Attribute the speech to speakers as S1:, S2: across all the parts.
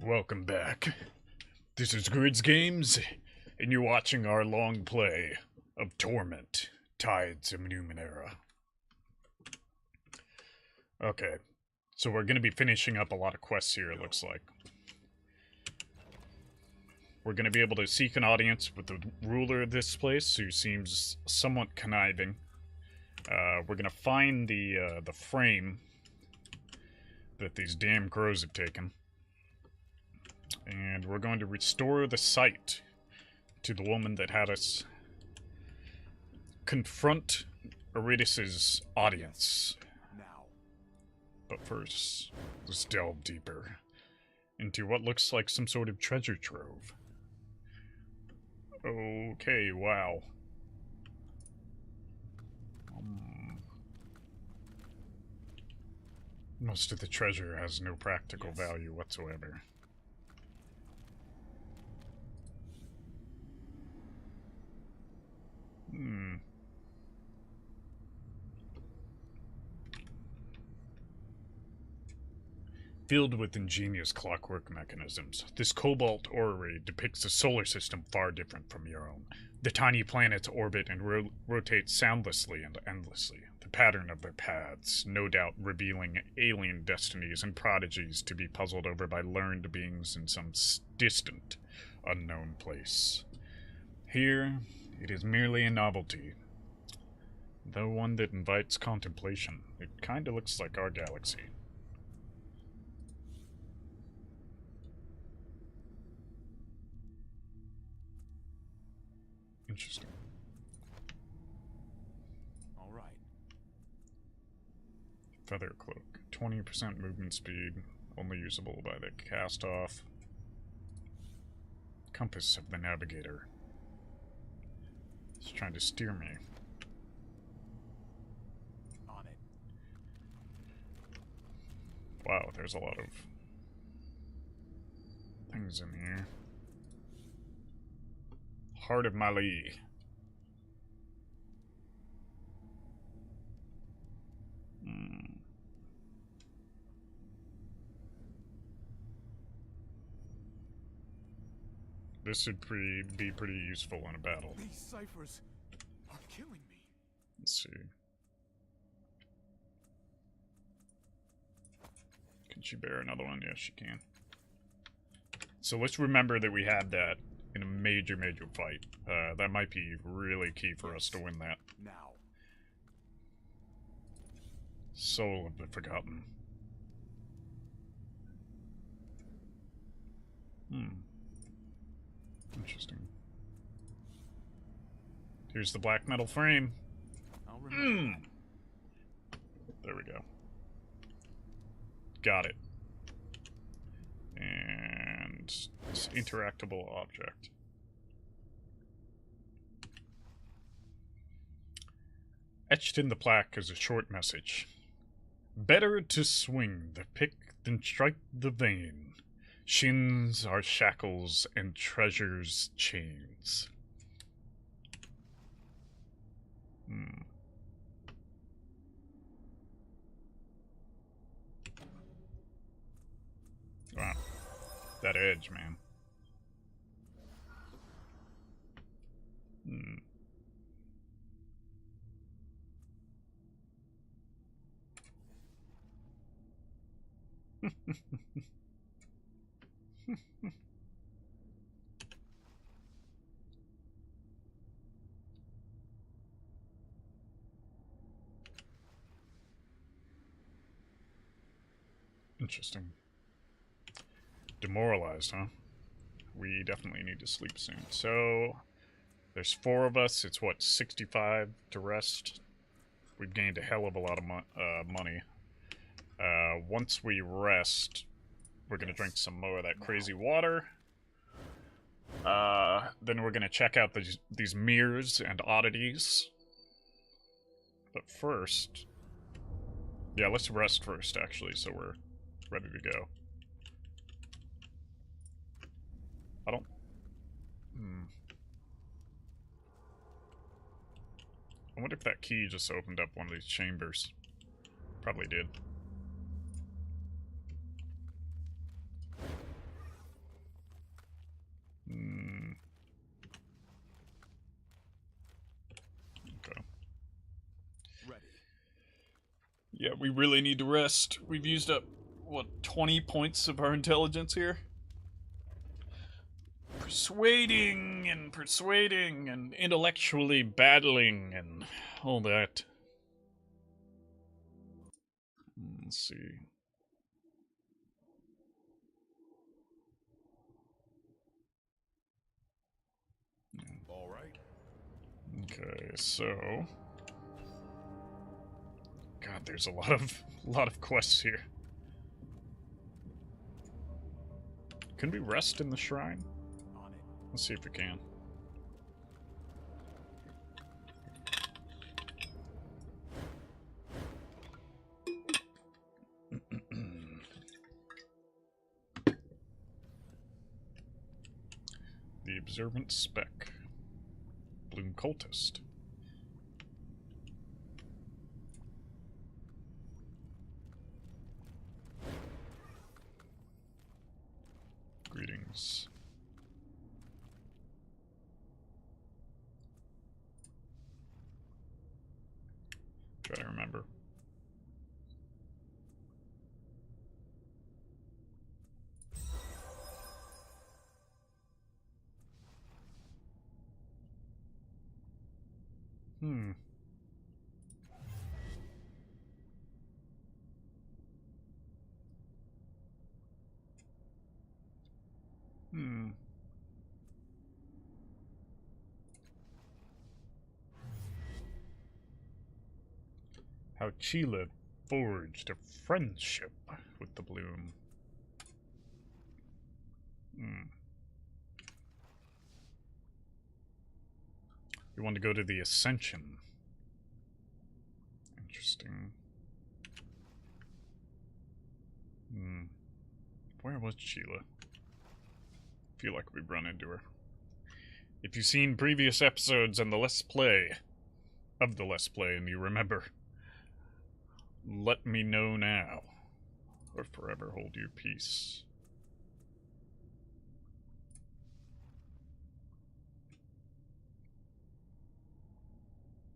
S1: Welcome back. This is Grizz Games, and you're watching our long play of Torment, Tides of Numenera. Okay, so we're going to be finishing up a lot of quests here, it looks like. We're going to be able to seek an audience with the ruler of this place, who seems somewhat conniving. We're going to find the frame that these damn crows have taken. And we're going to restore the sight to the woman that had us confront Eurydice's audience. But first, let's delve deeper into what looks like some sort of treasure trove. Okay, wow. Most of the treasure has no practical value whatsoever. Filled with ingenious clockwork mechanisms, this cobalt orrery depicts a solar system far different from your own. The tiny planets orbit and rotate soundlessly and endlessly, the pattern of their paths, no doubt revealing alien destinies and prodigies to be puzzled over by learned beings in some distant, unknown place. Here, it is merely a novelty, though one that invites contemplation. It kinda looks like our galaxy. Interesting.
S2: All right.
S1: Feather cloak. 20% movement speed, only usable by the cast-off. Compass of the navigator. It's trying to steer me.
S2: On it.
S1: Wow, there's a lot of things in here. Heart of Mali. This would be pretty useful in a battle.
S2: These ciphers are killing me.
S1: Let's see. Can she bear another one? Yes, she can. So let's remember that we had that in a major fight. That might be really key for us to win that.
S2: Now.
S1: Soul of the Forgotten. Interesting. Here's the black metal frame.
S2: I'll remember that.
S1: There we go. Got it. And it's interactable object. Etched in the plaque is a short message. Better to swing the pick than strike the vein. Shins are shackles and treasures chains. Wow. That edge, man. Interesting. Demoralized, huh? We definitely need to sleep soon. So, there's 4 of us. It's what, 65 to rest? We've gained a hell of a lot of money. Once we rest, we're gonna drink some more of that crazy water. Then we're gonna check out these mirrors and oddities. But first... yeah, let's rest first, actually, so we're ready to go. I don't... I wonder if that key just opened up one of these chambers. Probably did. Yeah, we really need to rest. We've used up, what, 20 points of our intelligence here? Persuading and intellectually battling and all that. Let's see.
S2: All right.
S1: Okay, so God, there's a lot of quests here. Can we rest in the shrine?
S2: On it.
S1: Let's see if we can. The observant spec. Bloom cultist. Greetings. Gotta remember. Hmm. Hmm. How Chila forged a friendship with the bloom. Hmm. You want to go to the Ascension. Interesting. Hmm. Where was Sheila? Feel like we've run into her. If you've seen previous episodes and the Let's Play of the Let's Play and you remember, let me know now, or forever hold your peace.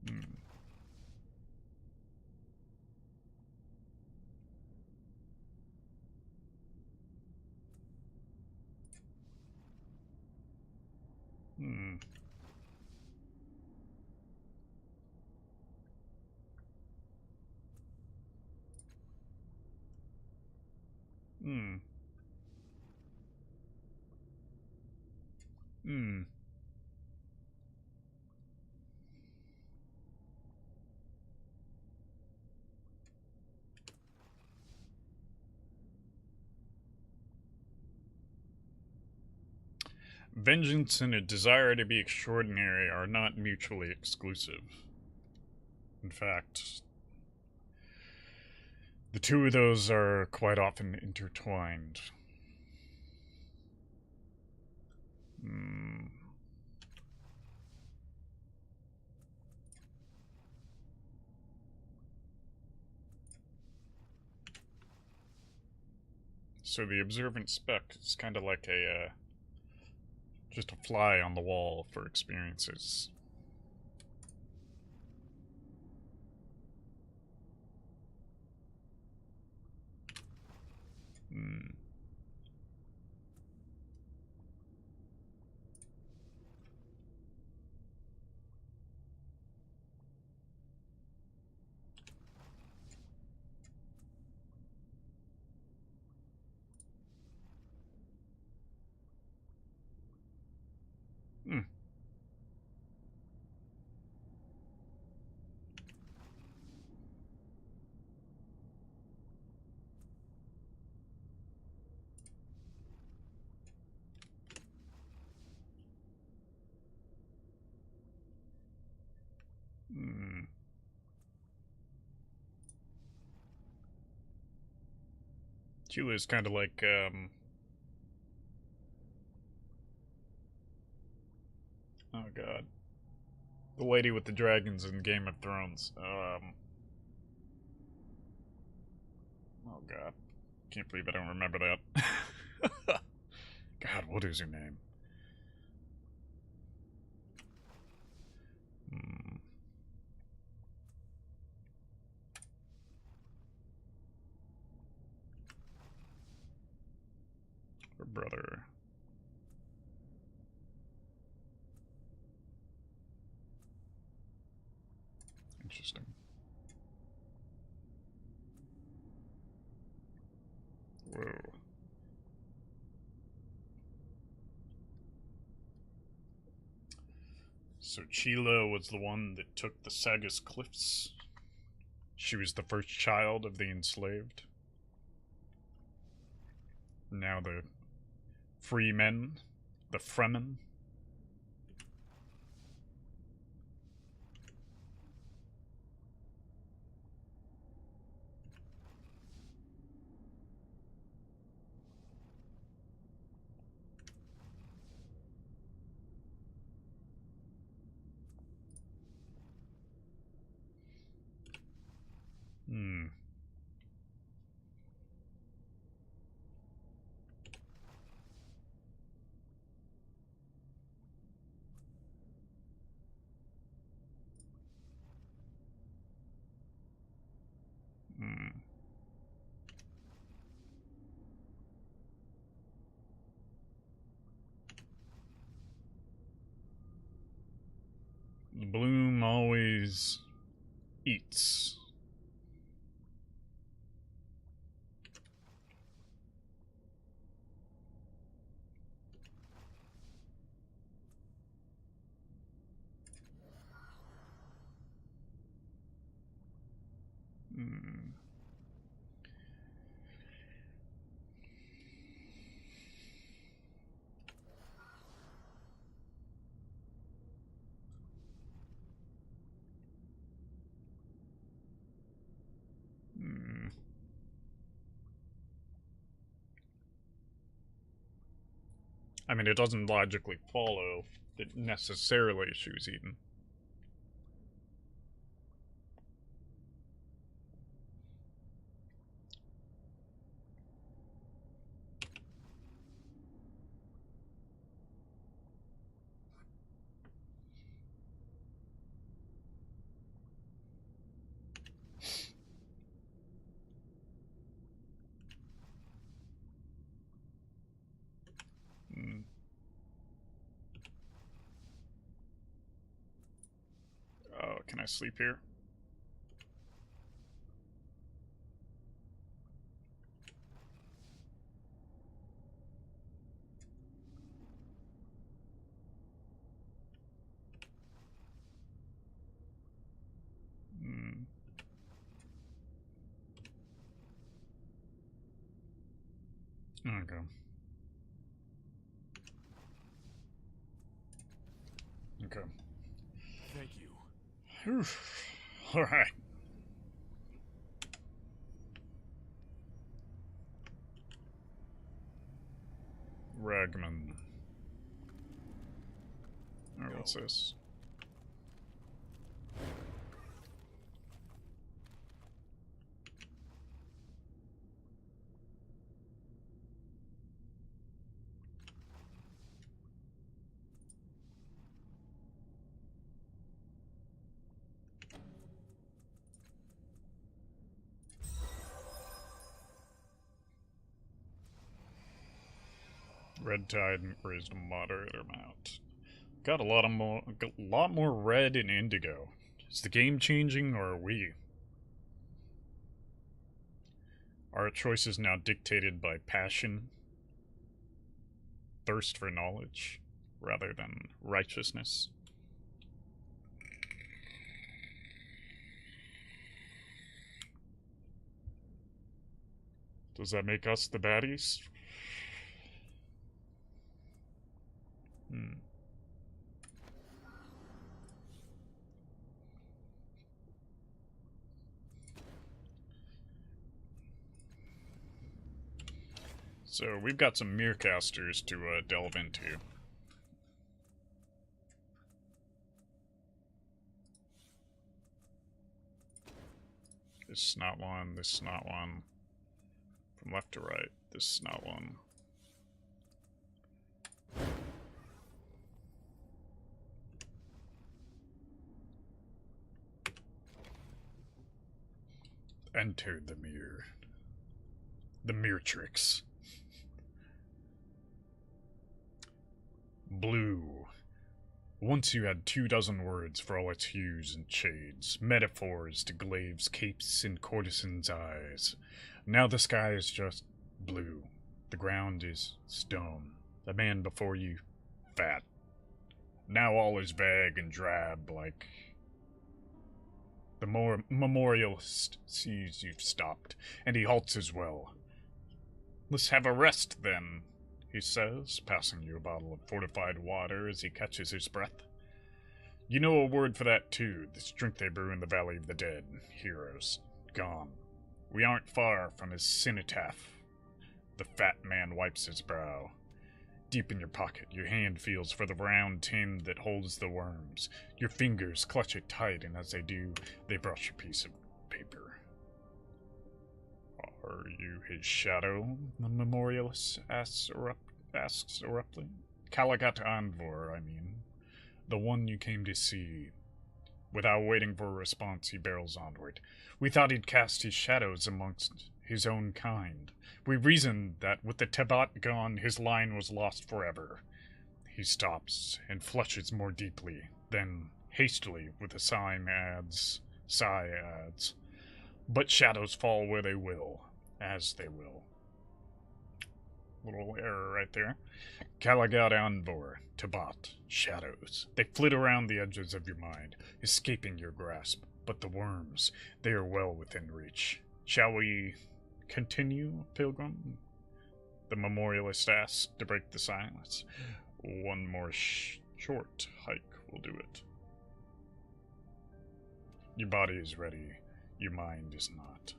S1: Hmm. Hmm. Hmm. Hmm. Vengeance and a desire to be extraordinary are not mutually exclusive. In fact, the two of those are quite often intertwined. Hmm. So the observant spec is kind of like a just a fly on the wall for experiences. Hmm. Hmm. Hmm. Chile is kind of like oh god, the lady with the dragons in Game of Thrones. Oh god, can't believe I don't remember that. God, what is her name? Hmm. brother. Interesting. Whoa. So Chila was the one that took the Sagas Cliffs. She was the first child of the enslaved. Now the free men, the Fremen. Hmm. Hmm. The bloom always eats. Hmm. Hmm. I mean, it doesn't logically follow that necessarily she was eaten. Hmm. Oh, can I sleep here? Hmm. Okay. Okay.
S2: Thank you.
S1: Whew. All right. Ragman. Alright, what's this? Red Tide raised a moderate amount. Got a lot more red and indigo. Is the game changing, or are we? Are our choices now dictated by passion, thirst for knowledge, rather than righteousness? Does that make us the baddies? Hmm. So we've got some Mirrorcasters to delve into. This is not one, this is not one. From left to right, this is not one. Enter the mirror. The mirror tricks. Blue. Once you had 24 words for all its hues and shades, metaphors to glaives, capes, and courtesans' eyes. Now the sky is just blue. The ground is stone. The man before you, fat. Now all is vague and drab, like the memorialist sees you've stopped, and he halts as well. Let's have a rest, then, he says, passing you a bottle of fortified water as he catches his breath. You know a word for that, too, this drink they brew in the Valley of the Dead. Heroes. Gone. We aren't far from his cenotaph. The fat man wipes his brow. Deep in your pocket, your hand feels for the round tin that holds the worms. Your fingers clutch it tight, and as they do, they brush a piece of paper. Are you his shadow? The memorialist asks abruptly. Calagat Anvor, I mean. The one you came to see. Without waiting for a response, he barrels onward. We thought he'd cast his shadows amongst his own kind. We reasoned that with the Tabat gone, his line was lost forever. He stops and flushes more deeply, then, hastily, with a sigh adds, but shadows fall where they will, as they will. Little error right there. Calagat Anvor, Tabat, shadows. They flit around the edges of your mind, escaping your grasp. But the worms, they are well within reach. Shall we continue, pilgrim? The memorialist asks to break the silence. One more short hike will do it. Your body is ready, your mind is not.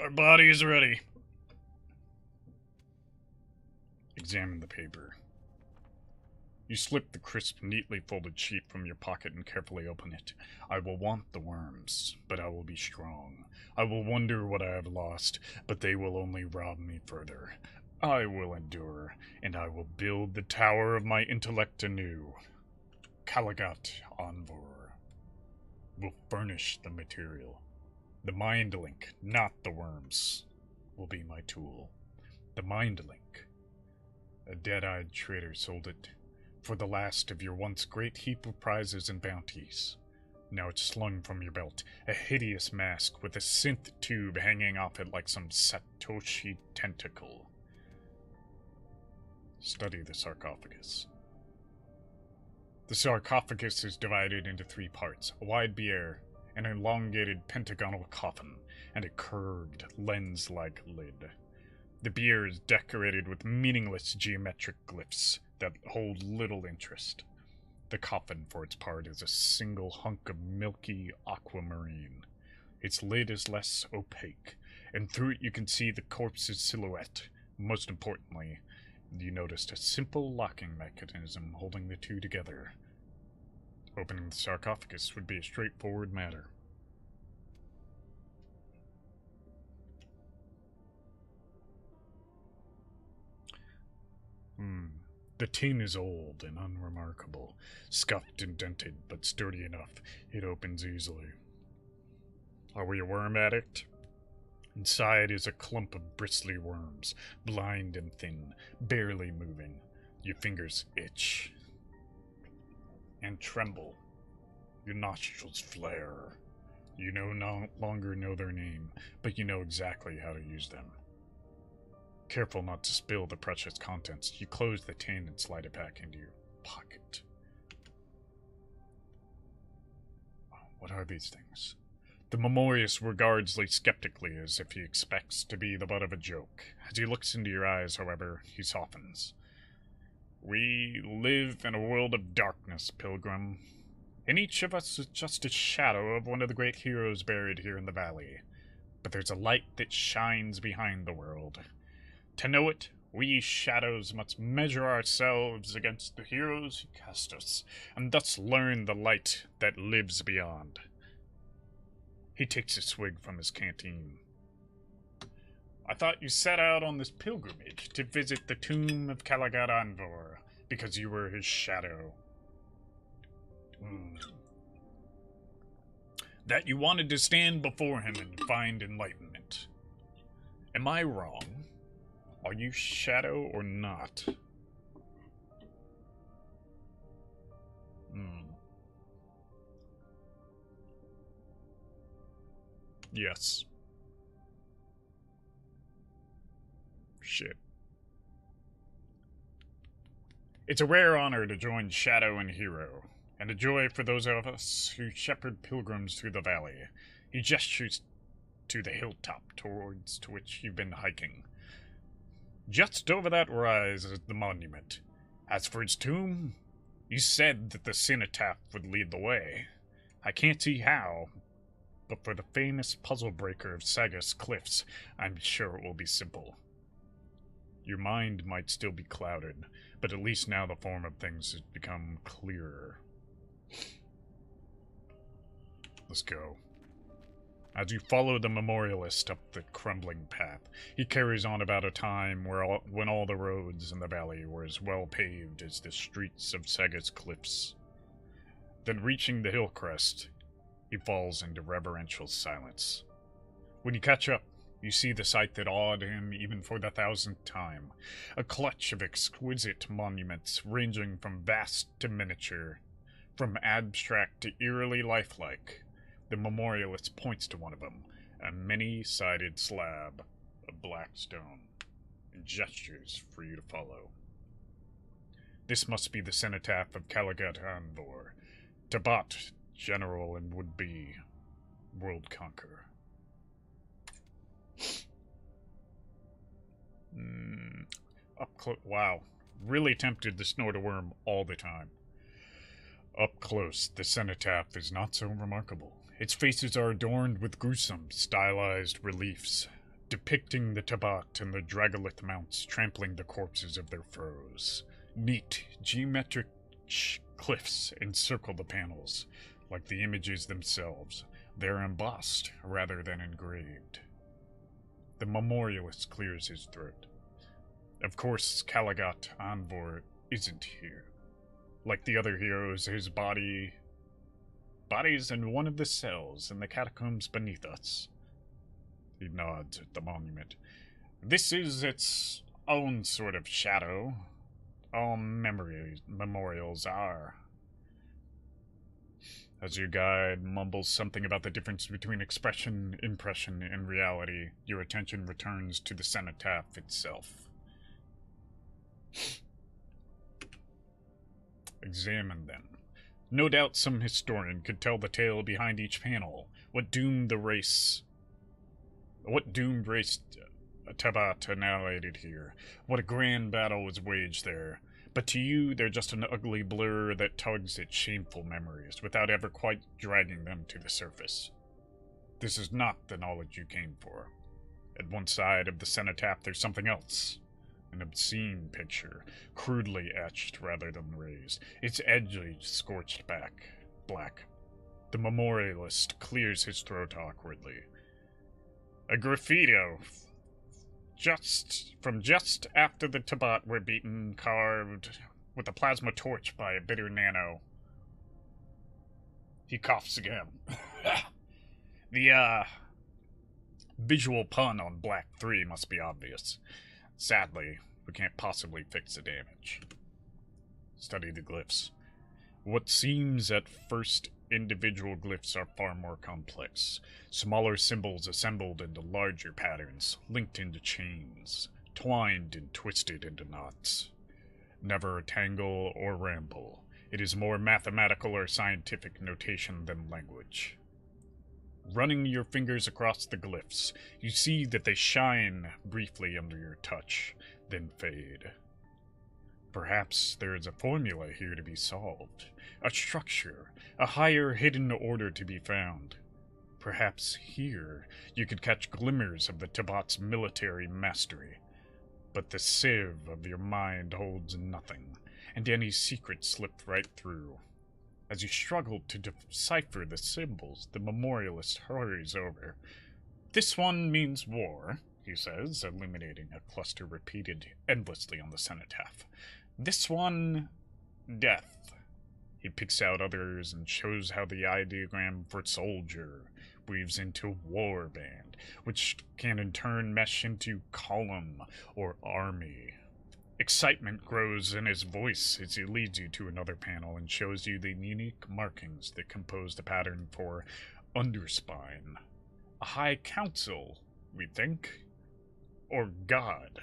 S1: Our body is ready. Examine the paper. You slip the crisp, neatly folded sheet from your pocket and carefully open it. I will want the worms, but I will be strong. I will wonder what I have lost, but they will only rob me further. I will endure, and I will build the tower of my intellect anew. Calagat Anvor will furnish the material. The mind link, not the worms, will be my tool. The mind link. A dead-eyed traitor sold it for the last of your once great heap of prizes and bounties. Now it's slung from your belt, a hideous mask with a synth tube hanging off it like some Satoshi tentacle. Study the sarcophagus. The sarcophagus is divided into 3 parts, a wide bier, an elongated pentagonal coffin, and a curved, lens-like lid. The bier is decorated with meaningless geometric glyphs that hold little interest. The coffin, for its part, is a single hunk of milky aquamarine. Its lid is less opaque, and through it you can see the corpse's silhouette. Most importantly, you noticed a simple locking mechanism holding the two together. Opening the sarcophagus would be a straightforward matter. The tin is old and unremarkable, scuffed and dented, but sturdy enough. It opens easily. Are we a worm addict? Inside is a clump of bristly worms, blind and thin, barely moving. Your fingers itch and tremble. Your nostrils flare. You no longer know their name, but you know exactly how to use them. Careful not to spill the precious contents, you close the tin and slide it back into your pocket. What are these things? The memorialist regards Lee skeptically, as if he expects to be the butt of a joke. As he looks into your eyes, however, he softens. We live in a world of darkness, pilgrim, and each of us is just a shadow of one of the great heroes buried here in the valley. But there's a light that shines behind the world. To know it, we shadows must measure ourselves against the heroes who cast us, and thus learn the light that lives beyond. He takes a swig from his canteen. I thought you set out on this pilgrimage to visit the tomb of Calagat Anvor, because you were his shadow. That you wanted to stand before him and find enlightenment. Am I wrong? Are you Shadow or not? Yes. Shit. It's a rare honor to join Shadow and Hero, and a joy for those of us who shepherd pilgrims through the valley. He gestures to the hilltop towards to which you've been hiking. Just over that rise is the monument. As for its tomb, you said that the cenotaph would lead the way. I can't see how, but for the famous puzzle breaker of Sagas Cliffs, I'm sure it will be simple. Your mind might still be clouded, but at least now the form of things has become clearer. Let's go. As you follow the memorialist up the crumbling path, he carries on about a time when all the roads in the valley were as well paved as the streets of Sagas Cliffs. Then reaching the hill crest, he falls into reverential silence. When you catch up, you see the sight that awed him even for the 1000th time. A clutch of exquisite monuments ranging from vast to miniature, from abstract to eerily lifelike. The memorialist points to one of them, a many-sided slab of black stone, and gestures for you to follow. This must be the cenotaph of Kalagat Anvor, Tabat, general and would-be world conqueror. Wow. Really tempted to snort a worm all the time. Up close, the cenotaph is not so remarkable. Its faces are adorned with gruesome, stylized reliefs, depicting the Tabat and the Dragolith mounts trampling the corpses of their foes. Neat, geometric cliffs encircle the panels. Like the images themselves, they're embossed rather than engraved. The memorialist clears his throat. Of course, Kalagat Anvor isn't here. Like the other heroes, his body's in one of the cells in the catacombs beneath us. He nods at the monument. This is its own sort of shadow. All memorials are. As your guide mumbles something about the difference between expression, impression, and reality, your attention returns to the cenotaph itself. Examine them. No doubt some historian could tell the tale behind each panel, what doomed race Tabat annihilated here, what a grand battle was waged there. But to you, they're just an ugly blur that tugs at shameful memories, without ever quite dragging them to the surface. This is not the knowledge you came for. At one side of the cenotaph, there's something else. An obscene picture, crudely etched rather than raised, its edges scorched black. The memorialist clears his throat awkwardly. A graffito just after the Tabat were beaten, carved with a plasma torch by a bitter nano. He coughs again. The visual pun on Black 3 must be obvious. Sadly, we can't possibly fix the damage. Study the glyphs. What seems at first individual glyphs are far more complex. Smaller symbols assembled into larger patterns, linked into chains, twined and twisted into knots. Never a tangle or ramble. It is more mathematical or scientific notation than language. Running your fingers across the glyphs, you see that they shine briefly under your touch, then fade. Perhaps there is a formula here to be solved, a structure, a higher hidden order to be found. Perhaps here you could catch glimmers of the Tabat's military mastery. But the sieve of your mind holds nothing, and any secret slipped right through. As you struggle to decipher the symbols, the memorialist hurries over. This one means war, he says, illuminating a cluster repeated endlessly on the cenotaph. This one, death. He picks out others and shows how the eye diagram for soldier weaves into warband, which can in turn mesh into column or army. Excitement grows in his voice as he leads you to another panel and shows you the unique markings that compose the pattern for underspine. A high council, we think, or god.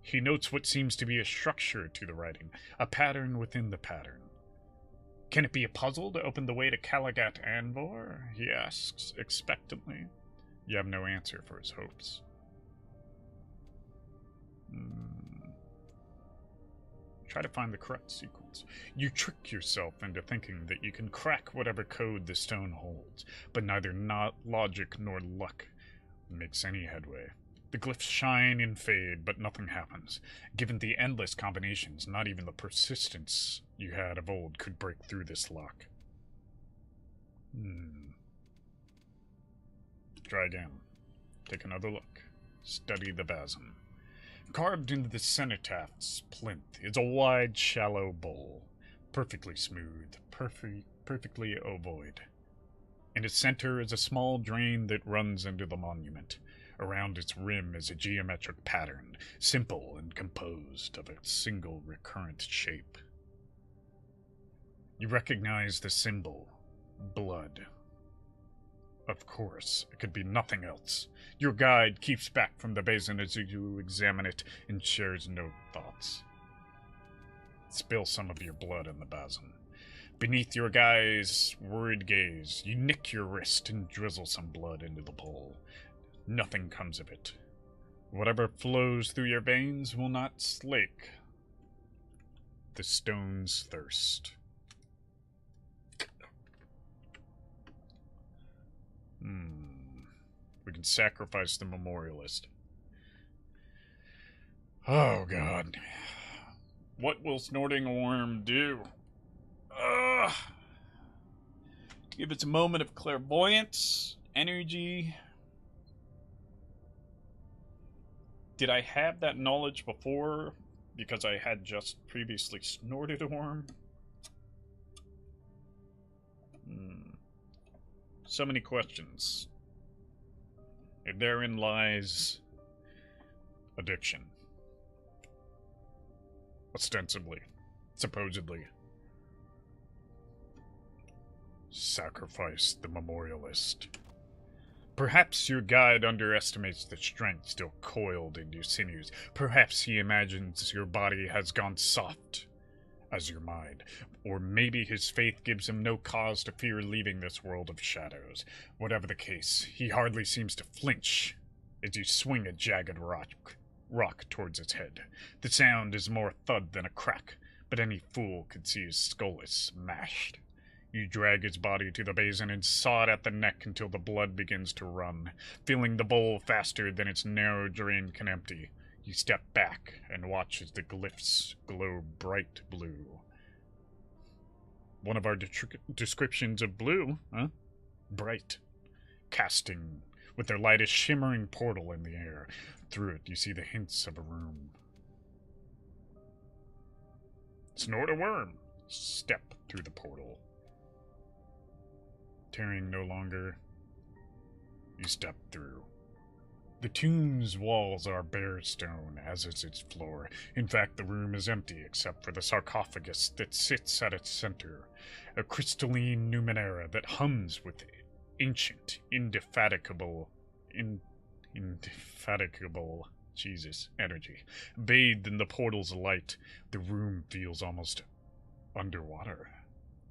S1: He notes what seems to be a structure to the writing, a pattern within the pattern. Can it be a puzzle to open the way to Calagat Anvor? He asks expectantly. You have no answer for his hopes. Try to find the correct sequence. You trick yourself into thinking that you can crack whatever code the stone holds, but neither logic nor luck makes any headway. The glyphs shine and fade, but nothing happens. Given the endless combinations, not even the persistence you had of old could break through this lock. Try again. Take another look. Study the basin. Carved into the cenotaph's plinth is a wide, shallow bowl, perfectly smooth, perfectly ovoid. In its center is a small drain that runs into the monument. Around its rim is a geometric pattern, simple and composed of a single recurrent shape. You recognize the symbol, blood. Of course, it could be nothing else. Your guide keeps back from the basin as you examine it and shares no thoughts. Spill some of your blood in the basin. Beneath your guide's worried gaze, you nick your wrist and drizzle some blood into the bowl. Nothing comes of it. Whatever flows through your veins will not slake the stone's thirst. We can sacrifice the memorialist. Oh, God. What will snorting a worm do? Give it a moment of clairvoyance, energy. Did I have that knowledge before because I had just previously snorted a worm? So many questions. And therein lies addiction. Ostensibly. Supposedly. Sacrifice the memorialist. Perhaps your guide underestimates the strength still coiled in your sinews. Perhaps he imagines your body has gone soft as your mind. Or maybe his faith gives him no cause to fear leaving this world of shadows. Whatever the case, he hardly seems to flinch as you swing a jagged rock towards its head. The sound is more thud than a crack, but any fool could see his skull is smashed. You drag his body to the basin and saw it at the neck until the blood begins to run, filling the bowl faster than its narrow drain can empty. You step back and watch as the glyphs glow bright blue. One of our descriptions of blue, huh? Bright. Casting with their light a shimmering portal in the air. Through it you see the hints of a room. Snort a worm. Step through the portal. Tearing no longer, you step through. The tomb's walls are bare stone, as is its floor. In fact, the room is empty except for the sarcophagus that sits at its center, a crystalline Numenera that hums with ancient, indefatigable energy. Bathed in the portal's light, the room feels almost underwater,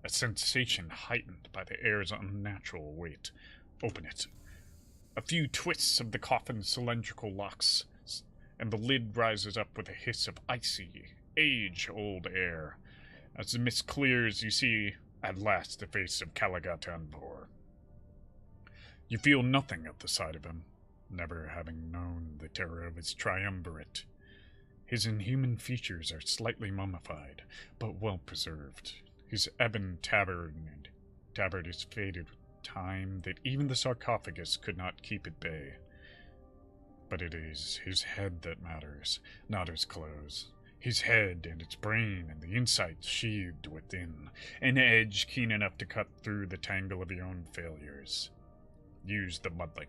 S1: a sensation heightened by the air's unnatural weight. Open it. A few twists of the coffin's cylindrical locks, and the lid rises up with a hiss of icy, age-old air. As the mist clears, you see, at last, the face of Calagat Anvor. You feel nothing at the sight of him, never having known the terror of his triumvirate. His inhuman features are slightly mummified, but well preserved. His ebon tabard is faded with time that even the sarcophagus could not keep at bay. But it is his head that matters, not his clothes. His head and its brain and the insights sheathed within, an edge keen enough to cut through the tangle of your own failures. Use the mudlink.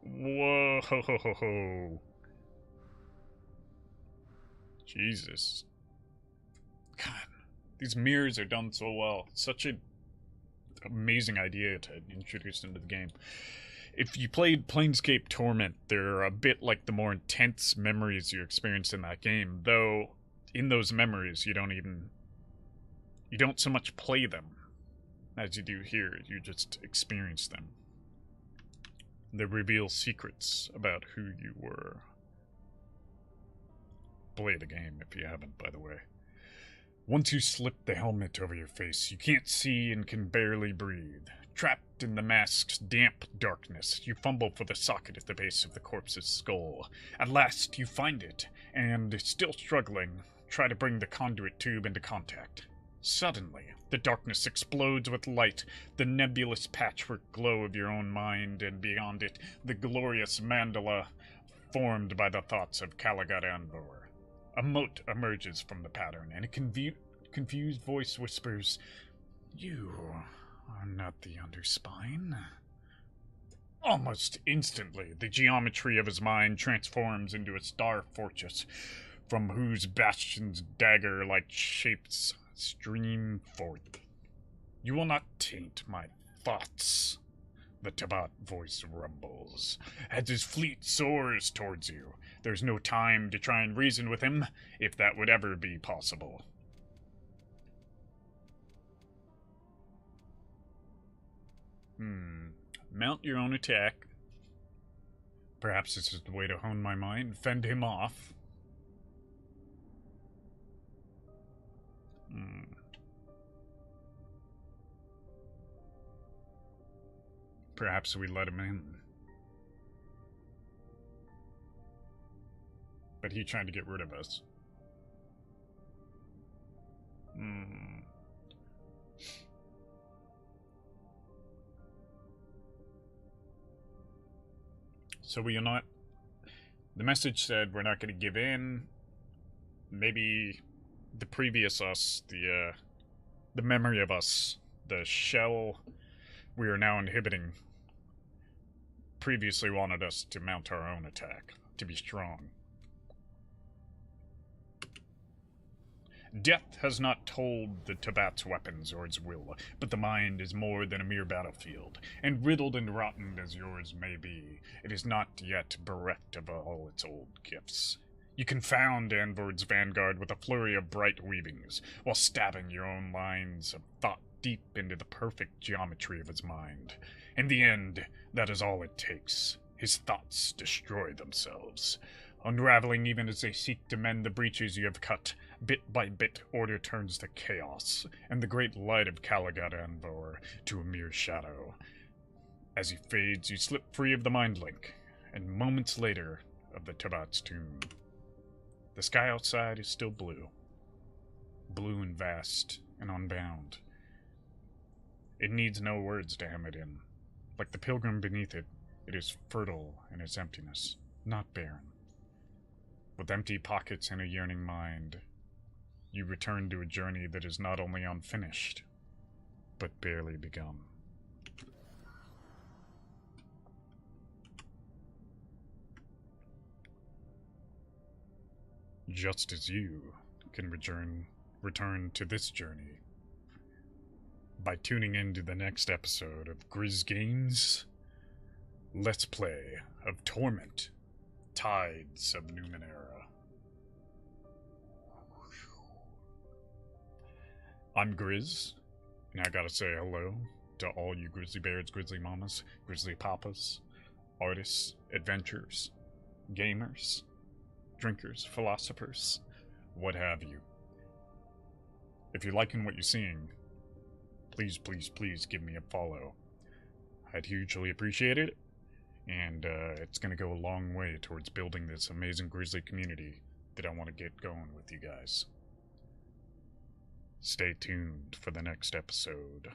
S1: Whoa, ho, ho, ho, ho. Jesus. God, these mirrors are done so well. Such an amazing idea to introduce into the game. If you played Planescape Torment, they're a bit like the more intense memories you experienced in that game, though in those memories you don't so much play them as you do here. You just experience them. They reveal secrets about who you were. Play the game if you haven't, by the way. Once you slip the helmet over your face, you can't see and can barely breathe. Trapped in the mask's damp darkness, you fumble for the socket at the base of the corpse's skull. At last, you find it, and, still struggling, try to bring the conduit tube into contact. Suddenly, the darkness explodes with light, the nebulous patchwork glow of your own mind, and beyond it, the glorious mandala formed by the thoughts of Calagat Anvor. A mote emerges from the pattern, and a confused voice whispers, "You are not the Underspine." Almost instantly, the geometry of his mind transforms into a star fortress, from whose bastions dagger-like shapes stream forth. "You will not taint my thoughts," the Tabat voice rumbles, as his fleet soars towards you. There's no time to try and reason with him, if that would ever be possible. Mount your own attack. Perhaps this is the way to hone my mind. Fend him off. Perhaps we let him in. But he tried to get rid of us. So we're not... The message said we're not going to give in. Maybe the previous us, the memory of us, the shell we are now inhibiting, previously wanted us to mount our own attack, to be strong. Death has not told the Tabat's weapons or its will, but the mind is more than a mere battlefield, and riddled and rotten as yours may be, it is not yet bereft of all its old gifts. You confound Anvord's vanguard with a flurry of bright weavings, while stabbing your own lines of thought deep into the perfect geometry of his mind. In the end, that is all it takes. His thoughts destroy themselves. Unraveling even as they seek to mend the breaches you have cut, bit by bit order turns to chaos, and the great light of Calagat Anvor to a mere shadow. As he fades, you slip free of the mind link, and moments later, of the Tabat's tomb. The sky outside is still blue. Blue and vast and unbound. It needs no words to hem it in. Like the pilgrim beneath it, it is fertile in its emptiness, not barren. With empty pockets and a yearning mind, you return to a journey that is not only unfinished, but barely begun. Just as you can return to this journey by tuning into the next episode of Grizz Games Let's Play of Torment, Tides of Numenera. I'm Grizz, and I gotta say hello to all you grizzly bears, grizzly mamas, grizzly papas, artists, adventurers, gamers, drinkers, philosophers, what have you. If you're liking what you're seeing, please, please, please give me a follow. I'd hugely appreciate it, and it's going to go a long way towards building this amazing grizzly community that I want to get going with you guys. Stay tuned for the next episode.